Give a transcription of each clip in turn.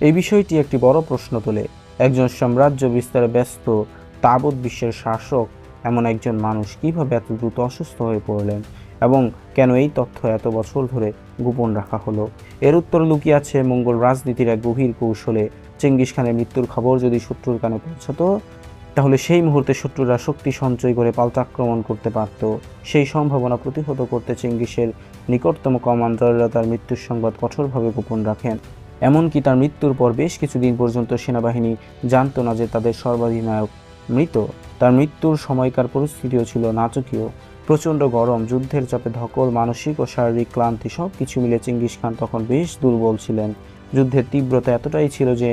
এই বিষয়টি একটি বড় প্রশ্ন তোলে। একজন সাম্রাজ্য বিস্তারে ব্যস্ত তাবৎ বিশ্বের শাসক এমন একজন মানুষ কিভাবে এত দ্রুত অসুস্থ হয়ে পড়লেন, এবং কেন এই তথ্য এত বছর ধরে গোপন রাখা হলো? এর উত্তর লুকিয়ে আছে মঙ্গল রাজনীতির এক গভীর কৌশলে। চেঙ্গিস খানের মৃত্যুর খবর যদি শত্রুর কানে পৌঁছাতো, তাহলে সেই মুহূর্তে শত্রুরা শক্তি সঞ্চয় করে পাল্টা আক্রমণ করতে পারত। সেই সম্ভাবনা প্রতিহত করতে চেঙ্গিসের নিকটতম কমান্ডাররা তার মৃত্যুর সংবাদ কঠোরভাবে গোপন রাখেন। এমনকি তার মৃত্যুর পর বেশ কিছুদিন পর্যন্ত সেনাবাহিনী জানত না যে তাদের সর্বাধিনায়ক মৃত। তার মৃত্যুর সময়কার পরিস্থিতিও ছিল নাটকীয়। প্রচণ্ড গরম, যুদ্ধের চাপে ধকল, মানসিক ও শারীরিক ক্লান্তি সব কিছু মিলে চেঙ্গিস খান তখন বেশ দুর্বল ছিলেন। যুদ্ধের তীব্রতা এতটাই ছিল যে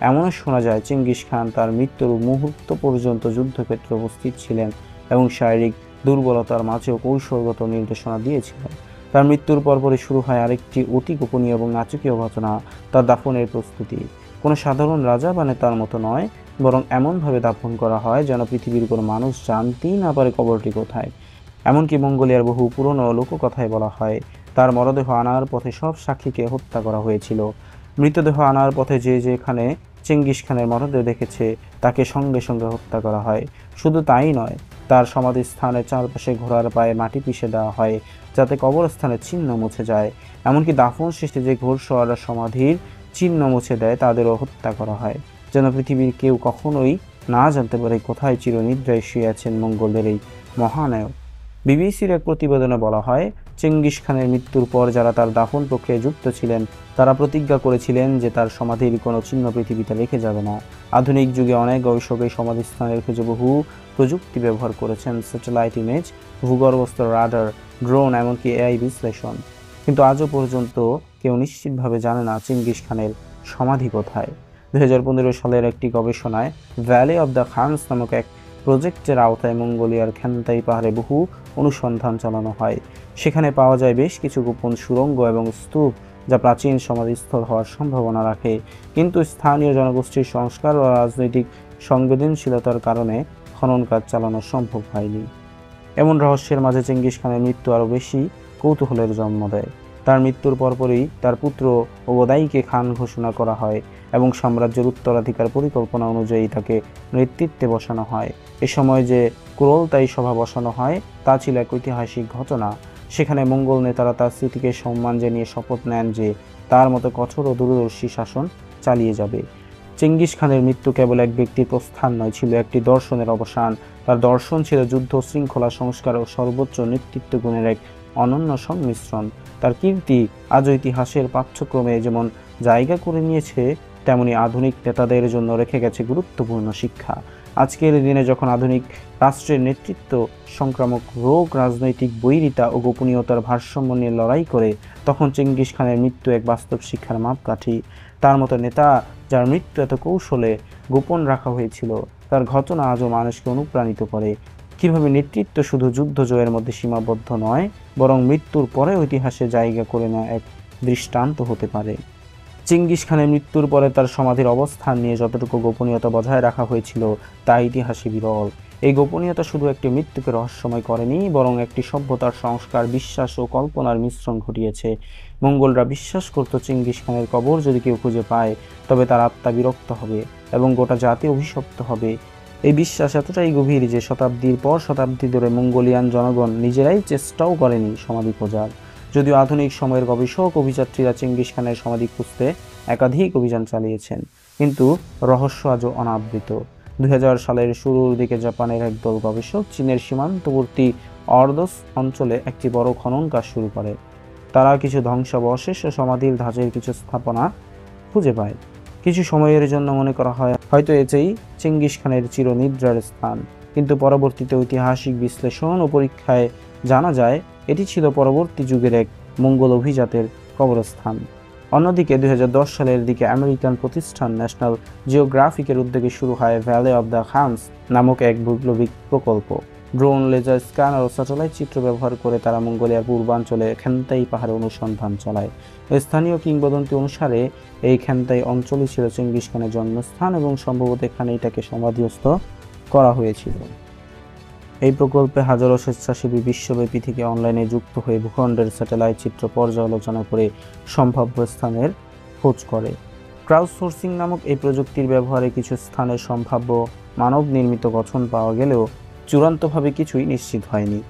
এমনও শোনা যায় চেঙ্গিস খান তার মৃত্যুর মুহূর্ত পর্যন্ত যুদ্ধক্ষেত্রে উপস্থিত ছিলেন এবং শারীরিক দুর্বলতার মাঝেও কৌশলগত নির্দেশনা দিয়েছিলেন। তার মৃত্যুর পরপরই শুরু হয় আরেকটি অতি গোপনীয় এবং নাটকীয় ঘটনা, তার দাফনের প্রস্তুতি। কোনো সাধারণ রাজা বা নেতার মতো নয়, বরং এমনভাবে দাফন করা হয় যেন পৃথিবীর কোনো মানুষ জানতেই না পারে কবরটি কোথায়। এমনকি মঙ্গোলিয়ার বহু পুরনো লোককথায় বলা হয় তার মরদেহ আনার পথে সব সাক্ষীকে হত্যা করা হয়েছিল। মৃতদেহ আনার পথে যে যেখানে চেঙ্গিস খানের মরদেহ দেখেছে তাকে সঙ্গে সঙ্গে হত্যা করা হয়। শুধু তাই নয়, তার সমাধিস্থানের চারপাশে ঘোড়ার পায়ে মাটি পিষে দেওয়া হয় যাতে কবরস্থানের চিহ্ন মুছে যায়। এমনকি দাফন শেষে যে ঘোড়সওয়াররা সমাধির চিহ্ন মুছে দেয় তাদেরও হত্যা করা হয়, যেন পৃথিবীর কেউ কখনোই না জানতে পারে কোথায় চিরনিদ্রায় শুয়ে আছেন মঙ্গলদের এই মহানায়ক। বিবিসির এক প্রতিবেদনে বলা হয়, চেঙ্গিস খানের মৃত্যুর পর যারা তার দাফন প্রক্রিয়ায় যুক্ত ছিলেন তারা প্রতিজ্ঞা করেছিলেন যে তার সমাধির কোনো চিহ্ন পৃথিবীতে রেখে যাবে না। আধুনিক যুগে অনেক গবেষক এই সমাধিস্থানের খুঁজে বহু প্রযুক্তি ব্যবহার করেছেন, স্যাটেলাইট ইমেজ, ভূগর্ভস্থ রাডার, ড্রোন, এমনকি এআই বিশ্লেষণ। কিন্তু আজও পর্যন্ত কেউ নিশ্চিতভাবে জানে না চেঙ্গিস খানের সমাধি কোথায়। 2015 সালের একটি গবেষণায় ভ্যালি অব দ্য খানস নামক এক প্রজেক্টের আওতায় মঙ্গোলিয়ার খ্যান্তাই পাহাড়ে বহু অনুসন্ধান চালানো হয়। সেখানে পাওয়া যায় বেশ কিছু গোপন সুড়ঙ্গ এবং স্তূপ যা প্রাচীন সমাধিস্থল হওয়ার সম্ভাবনা রাখে, কিন্তু স্থানীয় জনগোষ্ঠীর সংস্কার ও রাজনৈতিক সংবেদনশীলতার কারণে খনন কাজ চালানো সম্ভব হয়নি। এমন রহস্যের মাঝে চেঙ্গিস খানের মৃত্যু আরও বেশি কৌতূহলের জন্ম দেয়। তার মৃত্যুর পরপরই তার পুত্র ওবদাইকে খান ঘোষণা করা হয় এবং সাম্রাজ্যের উত্তরাধিকার পরিকল্পনা অনুযায়ী তাকে নেতৃত্বে বসানো হয়। এ সময় যে কুরলতাই সভা বসানো হয় তা ছিল এক ঐতিহাসিক ঘটনা। সেখানে মঙ্গল নেতারা তার স্মৃতিকে সম্মান জানিয়ে শপথ নেন যে তার মতো কঠোর ও দূরদর্শী শাসন চালিয়ে যাবে। চেঙ্গিস খানের মৃত্যু কেবল এক ব্যক্তির প্রস্থান নয়, ছিল একটি দর্শনের অবসান। তার দর্শন ছিল যুদ্ধ, শৃঙ্খলা, সংস্কার ও সর্বোচ্চ নেতৃত্ব গুণের এক অনন্য সংমিশ্রণ। তার কীর্তি আজও ইতিহাসের পাঠ্যক্রমে যেমন জায়গা করে নিয়েছে, তেমনি আধুনিক নেতাদের জন্য রেখে গেছে গুরুত্বপূর্ণ শিক্ষা। আজকের দিনে যখন আধুনিক রাষ্ট্রের নেতৃত্ব সংক্রামক রোগ, রাজনৈতিক বৈরিতা ও গোপনীয়তার ভারসাম্য নিয়ে লড়াই করে, তখন চেঙ্গিস খানের মৃত্যু এক বাস্তব শিক্ষার মাপকাঠি। তার মতো নেতা যার মৃত্যু এত কৌশলে গোপন রাখা হয়েছিল, তার ঘটনা আজও মানুষকে অনুপ্রাণিত করে কিভাবে নেতৃত্ব শুধু যুদ্ধ জয়ের মধ্যে সীমাবদ্ধ নয়, বরং মৃত্যুর পরে ইতিহাসে জায়গা করে নেওয়া এক দৃষ্টান্ত হতে পারে। চেঙ্গিস খানের মৃত্যুর পরে তার সমাধির অবস্থান নিয়ে যতটুকু গোপনীয়তা বজায় রাখা হয়েছিল তা ইতিহাসে বিরল। এই গোপনীয়তা শুধু একটি মৃত্যুকে রহস্যময় করেনি, বরং একটি সভ্যতার সংস্কার, বিশ্বাস ও কল্পনার মিশ্রণ ঘটিয়েছে। মঙ্গলরা বিশ্বাস করত চেঙ্গিস খানের কবর যদি কেউ খুঁজে পায় তবে তার আত্মা বিরক্ত হবে এবং গোটা জাতি অভিশপ্ত হবে। এই বিশ্বাস এতটাই গভীর যে শতাব্দীর পর শতাব্দী ধরে মঙ্গোলিয়ান জনগণ নিজেরাই চেষ্টাও করেনি সমাধি খোঁজার। যদিও আধুনিক সময়ের গবেষক অভিযাত্রীরা চেঙ্গিস খানের সমাধি খুঁজতে একাধিক অভিযান চালিয়েছেন, কিন্তু রহস্য আজও অনাবৃত। 2000 সালের শুরুর দিকে জাপানের একদল গবেষক চীনের সীমান্তবর্তী অর্দোস অঞ্চলে একটি বড় খনন কাজ শুরু করে। তারা কিছু ধ্বংসাবশেষ ও সমাধির ধাঁচের কিছু স্থাপনা খুঁজে পায়। কিছু সময়ের জন্য মনে করা হয় হয়তো এটাই চেঙ্গিস খানের চিরনিদ্রার স্থান, কিন্তু পরবর্তীতে ঐতিহাসিক বিশ্লেষণ ও পরীক্ষায় জানা যায় এটি ছিল পরবর্তী যুগের এক মঙ্গল অভিজাতের কবরস্থান। অন্যদিকে 2010 সালের দিকে আমেরিকান প্রতিষ্ঠান ন্যাশনাল জিওগ্রাফিকের উদ্যোগে শুরু হয় ভ্যালি অব দ্য খানস নামক এক বৈপ্লবিক প্রকল্প। ড্রোন, লেজার স্ক্যানার ও স্যাটেলাইট চিত্র ব্যবহার করে তারা মঙ্গোলিয়ার পূর্বাঞ্চলে খ্যান্তাই পাহাড়ে অনুসন্ধান চালায়। স্থানীয় কিংবদন্তি অনুসারে এই খ্যান্তাই অঞ্চলই ছিল চেঙ্গিস খানের জন্মস্থান এবং সম্ভবত এখানেই তাকে সমাধিস্থ করা হয়েছিল। এই প্রকল্পে হাজারো স্বেচ্ছাসেবী বিশ্বব্যাপী থেকে অনলাইনে যুক্ত হয়ে ভূখণ্ডের স্যাটেলাইট চিত্র পর্যালোচনা করে সম্ভাব্য স্থানের খোঁজ করে। ক্রাউডসোর্সিং নামক এই প্রযুক্তির ব্যবহারে কিছু স্থানে সম্ভাব্য মানব নির্মিত গঠন পাওয়া গেলেও চূড়ান্তভাবে কিছুই নিশ্চিত হয়নি।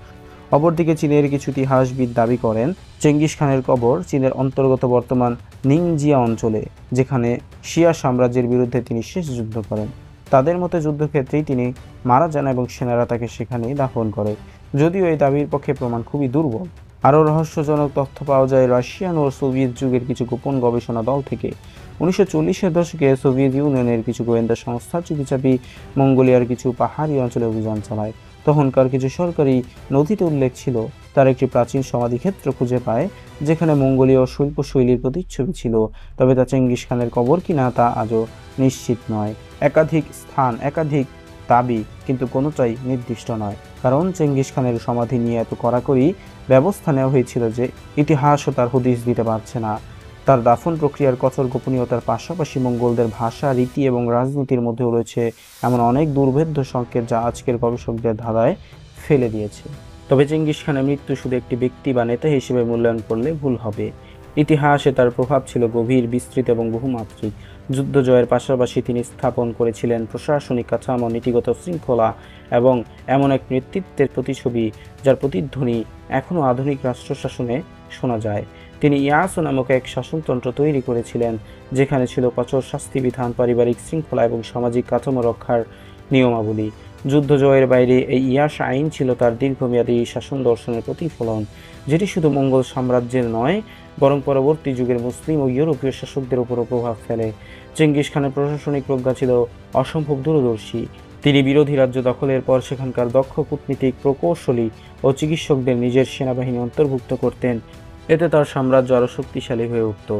অপরদিকে চীনের কিছু ইতিহাসবিদ দাবি করেন চেঙ্গিস খানের কবর চীনের অন্তর্গত বর্তমান নিংজিয়া অঞ্চলে, যেখানে শিয়া সাম্রাজ্যের বিরুদ্ধে তিনি শেষ যুদ্ধ করেন। তাদের মতে যুদ্ধক্ষেত্রেই তিনি মারা যান এবং সেনারা তাকে সেখানেই দাফন করে, যদিও এই দাবির পক্ষে প্রমাণ খুবই দুর্বল। আরও রহস্যজনক তথ্য পাওয়া যায় রাশিয়ান ও সোভিয়েত যুগের কিছু গোপন গবেষণা দল থেকে। 1940-এর দশকে সোভিয়েত ইউনিয়নের কিছু গোয়েন্দা সংস্থা চুপিচাপি মঙ্গোলিয়ার কিছু পাহাড়ি অঞ্চলে অভিযান চালায়। তখনকার কিছু সরকারি নথিতে উল্লেখ ছিল তার একটি প্রাচীন সমাধিক্ষেত্র খুঁজে পায়, যেখানে মঙ্গোলীয় শিল্পশৈলীর প্রতিচ্ছবি ছিল, তবে তা চেঙ্গিস খানের কবর কিনা তা আজও নিশ্চিত নয়। একাধিক স্থান, একাধিক দাবি, কিন্তু কোনোটাই নির্দিষ্ট নয়, কারণ চেঙ্গিস খানের সমাধি নিয়ে এত কড়াকড়ি ব্যবস্থা নেওয়া হয়েছিল যে ইতিহাসও তার হদিস দিতে পারছে না। তার দাফন প্রক্রিয়ার কঠোর গোপনীয়তার পাশাপাশি মঙ্গোলদের ভাষা, রীতি এবং রাজনীতির মধ্যেও রয়েছে এমন অনেক দুর্ভেদ্য সংকেত যা আজকের গবেষকদের ধাঁধায় ফেলে দিয়েছে। তবে চেঙ্গিস খানের মৃত্যু শুধু একটি ব্যক্তি বা নেতা হিসেবে মূল্যায়ন করলে ভুল হবে। ইতিহাসে তার প্রভাব ছিল গভীর, বিস্তৃত এবং বহুমাত্রিক। যুদ্ধ জয়ের পাশাপাশি তিনি স্থাপন করেছিলেন প্রশাসনিক কাঠামো, নীতিগত শৃঙ্খলা এবং এমন এক নেতৃত্বের প্রতিছবি যার প্রতিধ্বনি এখনও আধুনিক রাষ্ট্র শাসনে শোনা যায়। তিনি ইয়াসো নামক এক শাসনতন্ত্র তৈরি করেছিলেন, যেখানে ছিল কঠোর শাস্তিবিধান, পারিবারিক শৃঙ্খলা এবং সামাজিক কাঠামো রক্ষার নিয়মাবলী। যুদ্ধ জয়ের বাইরে এই ইয়াস আইন ছিল তার দীর্ঘমেয়াদী শাসন দর্শনের প্রতিফলন, যেটি শুধু মঙ্গল সাম্রাজ্যের নয় বরং পরবর্তী যুগের মুসলিম ও ইউরোপীয় শাসকদের উপরও প্রভাব ফেলে। চেঙ্গিস খানের প্রশাসনিক প্রজ্ঞা ছিল অসম্ভব দূরদর্শী। তিনি বিরোধী রাজ্য দখলের পর সেখানকার দক্ষ কূটনীতিক, প্রকৌশলী ও চিকিৎসকদের নিজের সেনাবাহিনী অন্তর্ভুক্ত করতেন। এতে তার সাম্রাজ্য আরও শক্তিশালী হয়ে উঠত।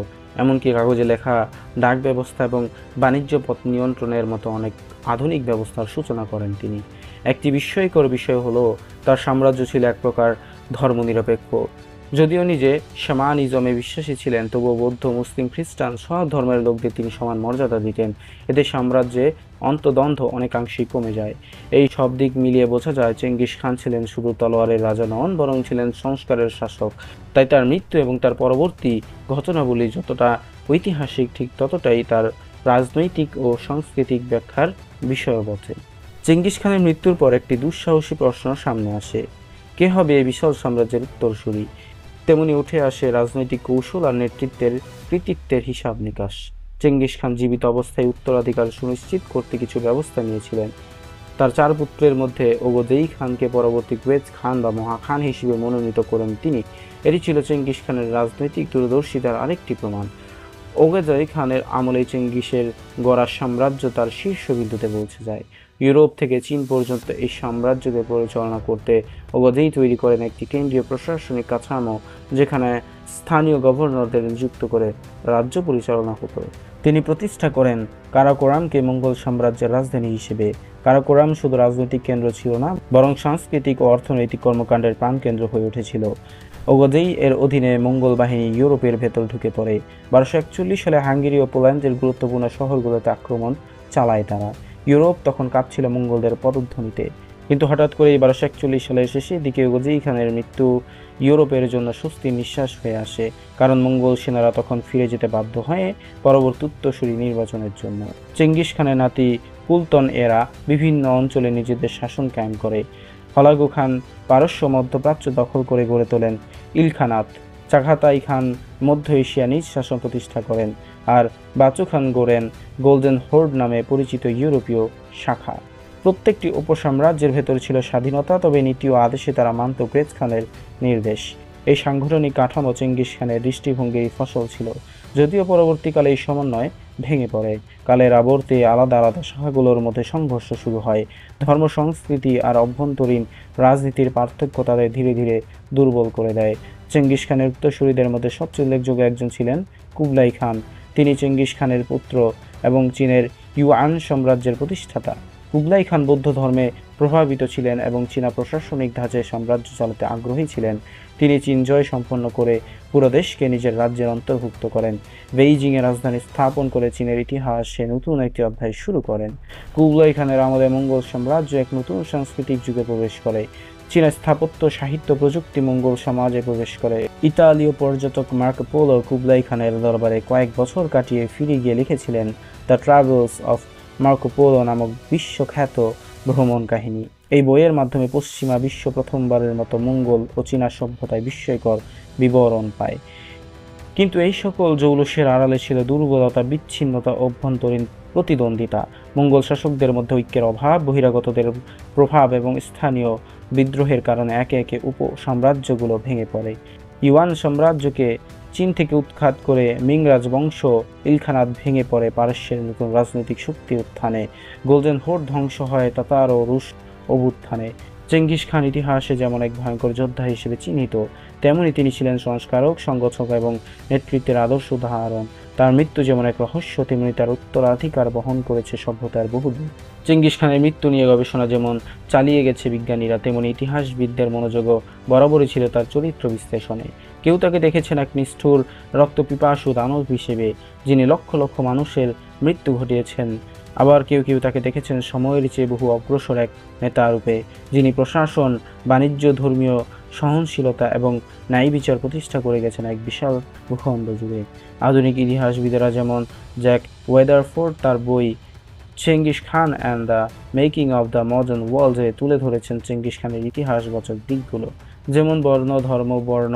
এমনকি কাগজে লেখা, ডাক ব্যবস্থা এবং বাণিজ্য পথ নিয়ন্ত্রণের মতো অনেক আধুনিক ব্যবস্থার সূচনা করেন তিনি। একটি বিস্ময়কর বিষয় হলো তার সাম্রাজ্য ছিল এক প্রকার ধর্মনিরপেক্ষ। যদিও নিজে শ্যামানিজমে বিশ্বাসী ছিলেন, তবুও বৌদ্ধ, মুসলিম, খ্রিস্টান সব ধর্মের লোকদের তিনি সমান মর্যাদা দিতেন। এতে সাম্রাজ্যে অন্তদ্বন্দ্ব অনেকাংশেই কমে যায়। এই সব দিক মিলিয়ে বোঝা যায় চেঙ্গিস খান ছিলেন শুধু তলোয়ারের রাজা নন, বরং ছিলেন সংস্কারের শাসক। তাই তার মৃত্যু এবং তার পরবর্তী ঘটনাবলী যতটা ঐতিহাসিক, ঠিক ততটাই তার রাজনৈতিক ও সাংস্কৃতিক ব্যাখ্যার বিষয় বটে। চেঙ্গিস খানের মৃত্যুর পর একটি দুঃসাহসী প্রশ্ন সামনে আসে: কে হবে এই বিশাল সাম্রাজ্যের উত্তরসূরি? তেমনি উঠে আসে রাজনৈতিক কৌশল আর নেতৃত্বের কৃতিত্বের হিসাব নিকাশ। চেঙ্গিস খান জীবিত অবস্থায় উত্তরাধিকার সুনিশ্চিত করতে কিছু ব্যবস্থা নিয়েছিলেন। তার 4 পুত্রের মধ্যে ওগদেই খানকে পরবর্তী কুয়েজ খান বা মহা খান হিসেবে মনোনীত করেন তিনি। এটি ছিল চেঙ্গিস খানের রাজনৈতিক দূরদর্শিতার আরেকটি প্রমাণ। ওগদেই খানের আমলে চেঙ্গিসের গড়া সাম্রাজ্য তার শীর্ষবিন্দুতে পৌঁছে যায়। ইউরোপ থেকে চীন পর্যন্ত এই সাম্রাজ্যকে পরিচালনা করতে ওগদেই তৈরি করেন একটি কেন্দ্রীয় প্রশাসনিক কাঠামো, যেখানে স্থানীয় গভর্নরদের নিযুক্ত করে রাজ্য পরিচালনা হতো। তিনি প্রতিষ্ঠা করেন কারাকোরামকে মঙ্গল সাম্রাজ্যের রাজধানী হিসেবে। কারাকোরাম শুধু রাজনৈতিক কেন্দ্র ছিল না, বরং সাংস্কৃতিক ও অর্থনৈতিক কর্মকাণ্ডের প্রাণকেন্দ্র হয়ে উঠেছিল। ওগদেই এর অধীনে মঙ্গল বাহিনী ইউরোপের ভেতর ঢুকে পড়ে। 1241 সালে হাঙ্গেরি ও পোল্যান্ডের গুরুত্বপূর্ণ শহরগুলোতে আক্রমণ চালায় তারা। ইউরোপ তখন কাঁপছিল মঙ্গলদের পদধ্বনিতে। কিন্তু হঠাৎ করে 1241 সালের শেষের দিকে ওগদেই খানের মৃত্যু ইউরোপের জন্য স্বস্তির নিঃশ্বাস হয়ে আসে, কারণ মঙ্গল সেনারা তখন ফিরে যেতে বাধ্য হয় পরবর্তী উত্তরসূরি নির্বাচনের জন্য। চেঙ্গিস খানের নাতি কুলতন এরা বিভিন্ন অঞ্চলে নিজেদের শাসন কায়েম করে। হলাগু খান পারস্য মধ্যপ্রাচ্য দখল করে গড়ে তোলেন ইলখানাত। চাঘাতাই খান মধ্য এশিয়া নিজ শাসন প্রতিষ্ঠা করেন, আর বাচু খান গড়েন গোল্ডেন হোর্ড নামে পরিচিত ইউরোপীয় শাখা। প্রত্যেকটি উপসাম্রাজ্যের ভেতর ছিল স্বাধীনতা, তবে নীতি ও আদেশে তারা মানত কুয়েজ খানের নির্দেশ। এই সাংগঠনিক কাঠামো চেঙ্গিস খানের দৃষ্টিভঙ্গির ফসল ছিল, যদিও পরবর্তীকালে এই সমন্বয় ভেঙে পড়ে। কালের আবর্তে আলাদা আলাদা শাখাগুলোর মধ্যে সংঘর্ষ শুরু হয়। ধর্ম, সংস্কৃতি আর অভ্যন্তরীণ রাজনীতির পার্থক্য তাদের ধীরে ধীরে দুর্বল করে দেয়। চেঙ্গিস খানের উত্তরসূরিদের মধ্যে সবচেয়ে উল্লেখযোগ্য একজন ছিলেন কুবলাই খান। তিনি চেঙ্গিস খানের পুত্র এবং চীনের ইউয়ান সাম্রাজ্যের প্রতিষ্ঠাতা। কুবলাই খান বৌদ্ধ ধর্মে প্রভাবিত ছিলেন এবং চীনা প্রশাসনিক ধাঁচে সাম্রাজ্য চালাতে আগ্রহী ছিলেন। তিনি চীন জয় সম্পন্ন করে পুরো দেশকে নিজের রাজ্যের অন্তর্ভুক্ত করেন। বেইজিংয়ে রাজধানী স্থাপন করে চীনের ইতিহাসে নতুন একটি অধ্যায় শুরু করেন। কুবলাই খানের আমলে মঙ্গল সাম্রাজ্য এক নতুন সাংস্কৃতিক যুগে প্রবেশ করে, চীনা স্থাপত্য, সাহিত্য, প্রযুক্তি মঙ্গল সমাজে প্রবেশ করে। ইতালীয় পর্যটক মার্কো পোলো কুবলাই খানের দরবারে কয়েক বছর কাটিয়ে ফিরে গিয়ে লিখেছিলেন the travels of Marco polo নামক বিশ্বখ্যাত ভ্রমণ কাহিনী। এই বইয়ের মাধ্যমে পশ্চিমা বিশ্ব প্রথমবারের মতো মঙ্গল ও চীনা সভ্যতায় বিস্ময়কর বিবরণ পায়। কিন্তু এই সকল জৌলুসের আড়ালে ছিল দুর্বলতা, বিচ্ছিন্নতা, অভ্যন্তরীণ প্রতিদ্বন্দ্বিতা, মঙ্গল শাসকদের মধ্যে ঐক্যের অভাব, বহিরাগতদের প্রভাব এবং স্থানীয় বিদ্রোহের কারণে একে একে উপসাম্রাজ্যগুলো ভেঙে পড়ে। ইউয়ান সাম্রাজ্যকে চীন থেকে উৎখাত করে মিং রাজবংশ ইলখানাত ভেঙে পড়ে। পারস্যের নতুন রাজনৈতিক শক্তির উত্থানে গোল্ডেন হোর্ড ধ্বংস হয় তাতার ও রুশ অভ্যুত্থানে। চেঙ্গিস খান ইতিহাসে যেমন এক ভয়ঙ্কর যোদ্ধা হিসেবে চিহ্নিত, তেমনি তিনি ছিলেন সংস্কারক, সংগঠক এবং নেতৃত্বের আদর্শ উদাহরণ। তার মৃত্যু যেমন এক রহস্য, তেমনি তার উত্তরাধিকার বহন করেছে সভ্যতার বহুদূর। চেঙ্গিস খানের মৃত্যু নিয়ে গবেষণা যেমন চালিয়ে গেছে বিজ্ঞানীরা, তেমনি ইতিহাসবিদদের মনোযোগও বরাবরই ছিল তার চরিত্র বিশ্লেষণে। কেউ তাকে দেখেছেন এক নিষ্ঠুর রক্তপিপাসু দানব হিসেবে, যিনি লক্ষ লক্ষ মানুষের মৃত্যু ঘটিয়েছেন। আবার কেউ কেউ তাকে দেখেছেন সময়ের চেয়ে বহু অগ্রসর এক নেতা রূপে, যিনি প্রশাসন, বাণিজ্য, ধর্মীয় সহনশীলতা এবং ন্যায় বিচার প্রতিষ্ঠা করে গেছেন এক বিশাল ভূখণ্ড জুড়ে। আধুনিক ইতিহাসবিদেরা যেমন জ্যাক ওয়েদারফোর্ড তার বই Genghis Khan and the making of the modern ওয়ার্ল্ডে তুলে ধরেছেন চেঙ্গিস খানের ইতিহাসবাচক দিকগুলো, যেমন বর্ণ, ধর্ম, বর্ণ,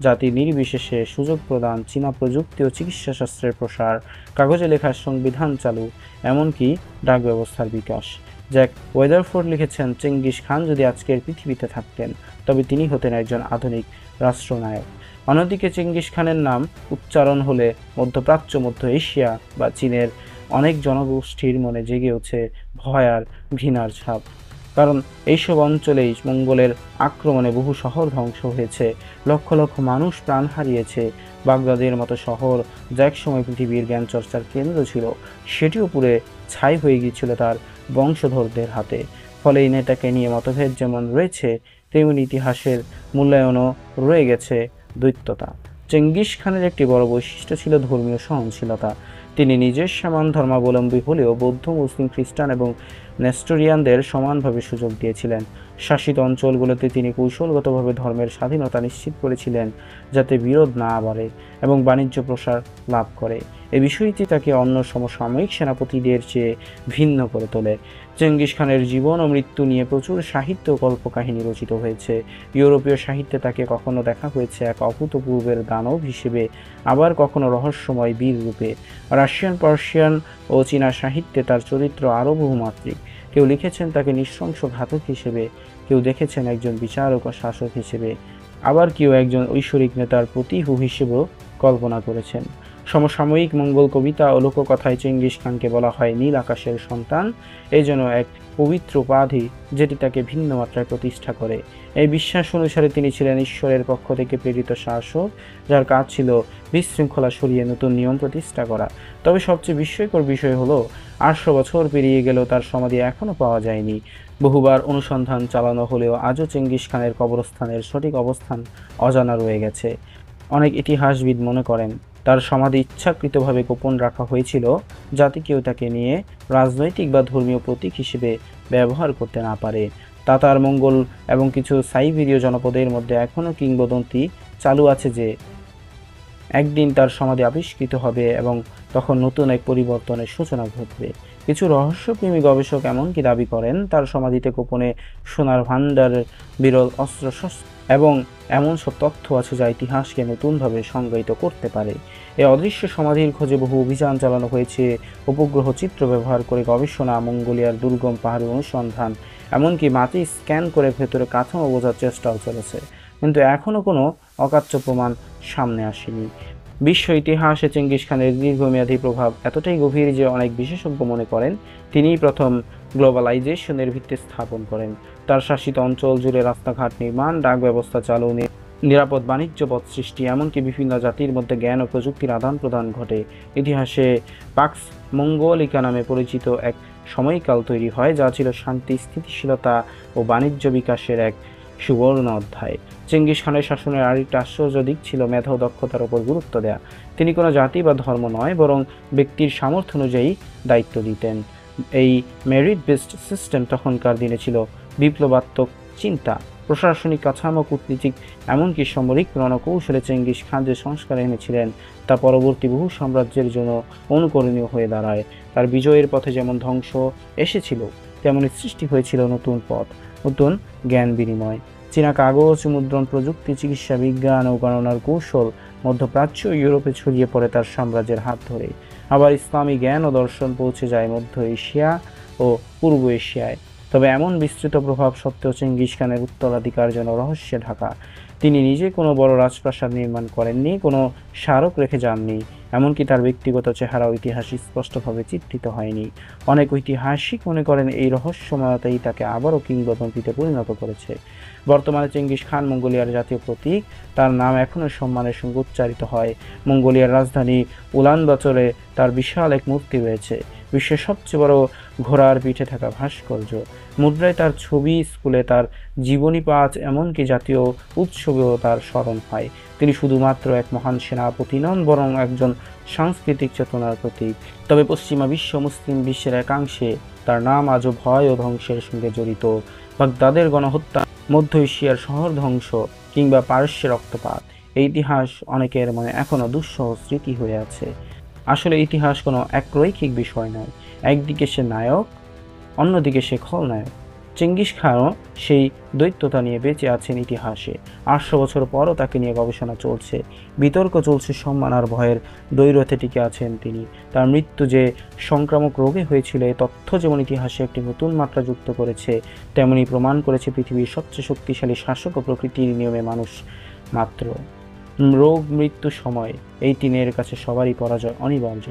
জাতি নির্বিশেষে সুযোগ প্রদান, চীনা প্রযুক্তি ও চিকিৎসাশাস্ত্রের প্রসার, কাগজে লেখার সংবিধান চালু, এমনকি ডাক ব্যবস্থার বিকাশ। জ্যাক ওয়েদারফোর্ড লিখেছেন, চেঙ্গিস খান যদি আজকের পৃথিবীতে থাকতেন তবে তিনি হতেন একজন আধুনিক রাষ্ট্রনায়ক। অন্যদিকে চেঙ্গিস খানের নাম উচ্চারণ হলে মধ্যপ্রাচ্য, মধ্য এশিয়া বা চীনের অনেক জনগোষ্ঠীর মনে জেগে ওঠে ভয় আর ঘৃণার ছাপ। কারণ এইসব অঞ্চলেই মঙ্গলের আক্রমণে বহু শহর ধ্বংস হয়েছে, লক্ষ লক্ষ মানুষ প্রাণ হারিয়েছে। বাগদাদের মতো শহর, যা একসময় পৃথিবীর জ্ঞান চর্চার কেন্দ্র ছিল, সেটিও পুড়ে ছাই হয়ে গিয়েছিল তার বংশধরদের হাতে। ফলে এই নেতাকে নিয়ে মতভেদ যেমন রয়েছে, তেমনি ইতিহাসের মূল্যায়নও রয়ে গেছে দ্বৈততা। চেঙ্গিস খানের একটি বড় বৈশিষ্ট্য ছিল ধর্মীয় সহনশীলতা। তিনি নিজের সমান ধর্মাবলম্বী হলেও বৌদ্ধ, মুসলিম, খ্রিস্টান এবং নেস্টোরিয়ানদের সমানভাবে সুযোগ দিয়েছিলেন। শাসিত অঞ্চলগুলোতে তিনি কৌশলগতভাবে ধর্মের স্বাধীনতা নিশ্চিত করেছিলেন, যাতে বিরোধ না বাড়ে এবং বাণিজ্য প্রসার লাভ করে। এই বিষয়টি তাকে অন্য সমসাময়িক সেনাপতিদের চেয়ে ভিন্ন করে তোলে। চেঙ্গিস খানের জীবন ও মৃত্যু নিয়ে প্রচুর সাহিত্য ও কল্পকাহিনী রচিত হয়েছে। ইউরোপীয় সাহিত্যে তাকে কখনো দেখা হয়েছে এক অভূতপূর্বের দানব হিসেবে, আবার কখনো রহস্যময় বীর রূপে। রাশিয়ান, পার্সিয়ান ও চীনা সাহিত্যে তার চরিত্র আরও বহুমাত্রিক। কেউ লিখেছেন তাকে নৃশংস ঘাতক হিসেবে, কেউ দেখেছেন একজন বিচারক ও শাসক হিসেবে, আবার কেউ একজন ঐশ্বরিক নেতার প্রতিহু হিসেবেও কল্পনা করেছেন। সমসাময়িক মঙ্গল কবিতা ও লোককথায় চেঙ্গিস খানকে বলা হয় নীল আকাশের সন্তান। এই জন্য এক পবিত্র উপাধি, যেটি তাকে ভিন্ন মাত্রায় প্রতিষ্ঠা করে। এই বিশ্বাস অনুসারে তিনি ছিলেন ঈশ্বরের পক্ষ থেকে প্রেরিত শাসক, যার কাজ ছিল বিশৃঙ্খলা সরিয়ে নতুন নিয়ম প্রতিষ্ঠা করা। তবে সবচেয়ে বিস্ময়কর বিষয় হলো 800 বছর পেরিয়ে গেলেও তার সমাধি এখনও পাওয়া যায়নি। বহুবার অনুসন্ধান চালানো হলেও আজও চেঙ্গিস খানের কবরস্থানের সঠিক অবস্থান অজানা রয়ে গেছে। অনেক ইতিহাসবিদ মনে করেন তার সমাধি ইচ্ছাকৃতভাবে গোপন রাখা হয়েছিল, যাতে কেউ তাকে নিয়ে রাজনৈতিক বা ধর্মীয় প্রতীক হিসেবে ব্যবহার করতে না পারে। তাতার, মঙ্গল এবং কিছু সাইবেরীয় জনপদের মধ্যে এখনও কিংবদন্তি চালু আছে যে একদিন তার সমাধি আবিষ্কৃত হবে এবং তখন নতুন এক পরিবর্তনের সূচনা ঘটবে। কিছু রহস্যপ্রেমী গবেষক এমনকি দাবি করেন তার সমাধিতে গোপনে সোনার ভাণ্ডারের, বিরল অস্ত্রশস্ত্র এবং এমন সব তথ্য আছে যা ইতিহাসকে নতুনভাবে সংজ্ঞায়িত করতে পারে। এই অদৃশ্য সমাধির খোঁজে বহু অভিযান চালানো হয়েছে। উপগ্রহ চিত্র ব্যবহার করে গবেষণা, মঙ্গোলিয়ার দুর্গম পাহাড়ি অনুসন্ধান, এমনকি মাটি স্ক্যান করে ভেতরে কাঠামো বোঝার চেষ্টাও চলেছে, কিন্তু এখনও কোনো অকাট্য প্রমাণ সামনে আসেনি। বিশ্ব ইতিহাসে চেঙ্গিস খানের দীর্ঘমেয়াদী প্রভাব এতটাই গভীর যে অনেক বিশেষজ্ঞ মনে করেন তিনিই প্রথম গ্লোবালাইজেশনের ভিত্তি স্থাপন করেন। তার শাসিত অঞ্চল জুড়ে রাস্তাঘাট নির্মাণ, ডাক ব্যবস্থা চালু, নিরাপদ বাণিজ্য পথ সৃষ্টি, এমনকি বিভিন্ন জাতির মধ্যে জ্ঞান ও প্রযুক্তির আদান প্রদান ঘটে। ইতিহাসে পাক্স মঙ্গলিকা নামে পরিচিত এক সময়কাল তৈরি হয়, যা ছিল শান্তি, স্থিতিশীলতা ও বাণিজ্য বিকাশের এক সুবর্ণ অধ্যায়। চেঙ্গিস খানের শাসনের আরেকটা আশ্চর্য দিক ছিল মেধা ও দক্ষতার উপর গুরুত্ব দেয়া। তিনি কোনো জাতি বা ধর্ম নয়, বরং ব্যক্তির সামর্থ্য অনুযায়ী দায়িত্ব দিতেন। এই মেরিট বেসড সিস্টেম তখনকার দিনে ছিল বিপ্লবাত্মক চিন্তা। প্রশাসনিক কাঠামো, কূটনীতিক এমনকি সামরিক রণকৌশলে চেঙ্গিস খান যে সংস্কার এনেছিলেন তা পরবর্তী বহু সাম্রাজ্যের জন্য অনুকরণীয় হয়ে দাঁড়ায়। তার বিজয়ের পথে যেমন ধ্বংস এসেছিল, তেমনি সৃষ্টি হয়েছিল নতুন পথ, নতুন জ্ঞান বিনিময়। চীনা কাগজ, মুদ্রণ প্রযুক্তি, চিকিৎসা বিজ্ঞান ও গণনার কৌশল মধ্যপ্রাচ্য ও ইউরোপে ছড়িয়ে পড়ে তার সাম্রাজ্যের হাত ধরে। আবার ইসলামী জ্ঞান ও দর্শন পৌঁছে যায় মধ্য এশিয়া ও পূর্ব এশিয়ায়। তবে এমন বিস্তৃত প্রভাব সত্ত্বেও চেঙ্গিস খানের উত্তরাধিকার যেন রহস্যে ঢাকা। তিনি নিজে কোনো বড় রাজপ্রাসাদ নির্মাণ করেননি, কোনো স্মারক রেখে যাননি, এমনকি তার ব্যক্তিগত চেহারাও ইতিহাসে স্পষ্টভাবে চিত্রিত হয়নি। অনেক ঐতিহাসিক মনে করেন এই রহস্যময়তাই তাকে আবারও কিংবদন্তিতে পরিণত করেছে। বর্তমানে চেঙ্গিস খান মঙ্গোলিয়ার জাতীয় প্রতীক, তার নাম এখনও সম্মানের সঙ্গে উচ্চারিত হয়। মঙ্গোলিয়ার রাজধানী উলানবাতরে তার বিশাল এক মূর্তি রয়েছে, বিশ্বের সবচেয়ে বড় ঘোড়ার পিঠে থাকা ভাস্কর্য। মুদ্রায় তার ছবি, স্কুলে তার জীবনী পাঠ, এমনকি জাতীয় উৎসবেও তার স্মরণ হয়। তিনি শুধুমাত্র এক মহান সেনাপতি নন, বরং একজন সাংস্কৃতিক চেতনার প্রতীক। তবে পশ্চিমা বিশ্ব, মুসলিম বিশ্বের একাংশে তার নাম আজও ভয় ও ধ্বংসের সঙ্গে জড়িত। বাগদাদের গণহত্যা, মধ্য এশিয়ার শহর ধ্বংস কিংবা পারস্যের রক্তপাত, এই ইতিহাস অনেকের মনে এখনও দুঃসহ স্মৃতি হয়ে আছে। আসলে ইতিহাস কোনো একরৈখিক বিষয় নয়। একদিকে সে নায়ক, অন্যদিকে সে খলনায়ক। চেঙ্গিস খানও সেই দ্বৈততা নিয়ে বেঁচে আছেন ইতিহাসে। 800 বছর পরও তাকে নিয়ে গবেষণা চলছে, বিতর্ক চলছে, সম্মান আর ভয়ের দ্বৈরথে টিকে আছেন তিনি। তার মৃত্যু যে সংক্রামক রোগে হয়েছিল, এই তথ্য যেমন ইতিহাসে একটি নতুন মাত্রা যুক্ত করেছে, তেমনি প্রমাণ করেছে পৃথিবীর সবচেয়ে শক্তিশালী শাসক ও প্রকৃতির নিয়মে মানুষ মাত্র। রোগ, মৃত্যু, সময়, এই তিনের কাছে সবারই পরাজয় অনিবার্য।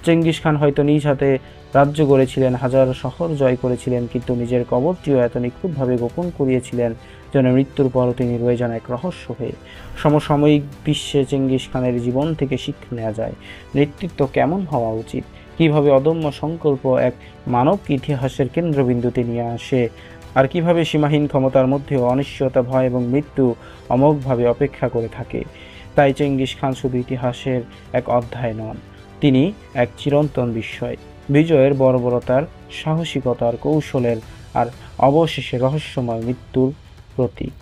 চেঙ্গিস খান হয়তো নিজ হাতে রাজ্য গড়েছিলেন, হাজার শহর জয় করেছিলেন, কিন্তু নিজের কবরটিও এত নিখুঁতভাবে গোপন করিয়েছিলেন যেন মৃত্যুর পরও তিনি রয়ে যান এক রহস্য হয়ে। সমসাময়িক বিশ্বে চেঙ্গিস খানের জীবন থেকে শিক্ষা নেওয়া যায়। নেতৃত্ব কেমন হওয়া উচিত, কিভাবে অদম্য সংকল্প এক মানবকে ইতিহাসের কেন্দ্রবিন্দুতে নিয়ে আসে, আর কিভাবে সীমাহীন ক্ষমতার মধ্যেও অনিশ্চয়তা, ভয় এবং মৃত্যু অমোঘভাবে অপেক্ষা করে থাকে। তাই চেঙ্গিস খান শুধু ইতিহাসের এক অধ্যায় নন, তিনি এক চিরন্তন বিস্ময়, বিজয়ের বর্বরতার, সাহসিকতার, কৌশলের আর অবশেষে রহস্যময় মৃত্যুর প্রতীক।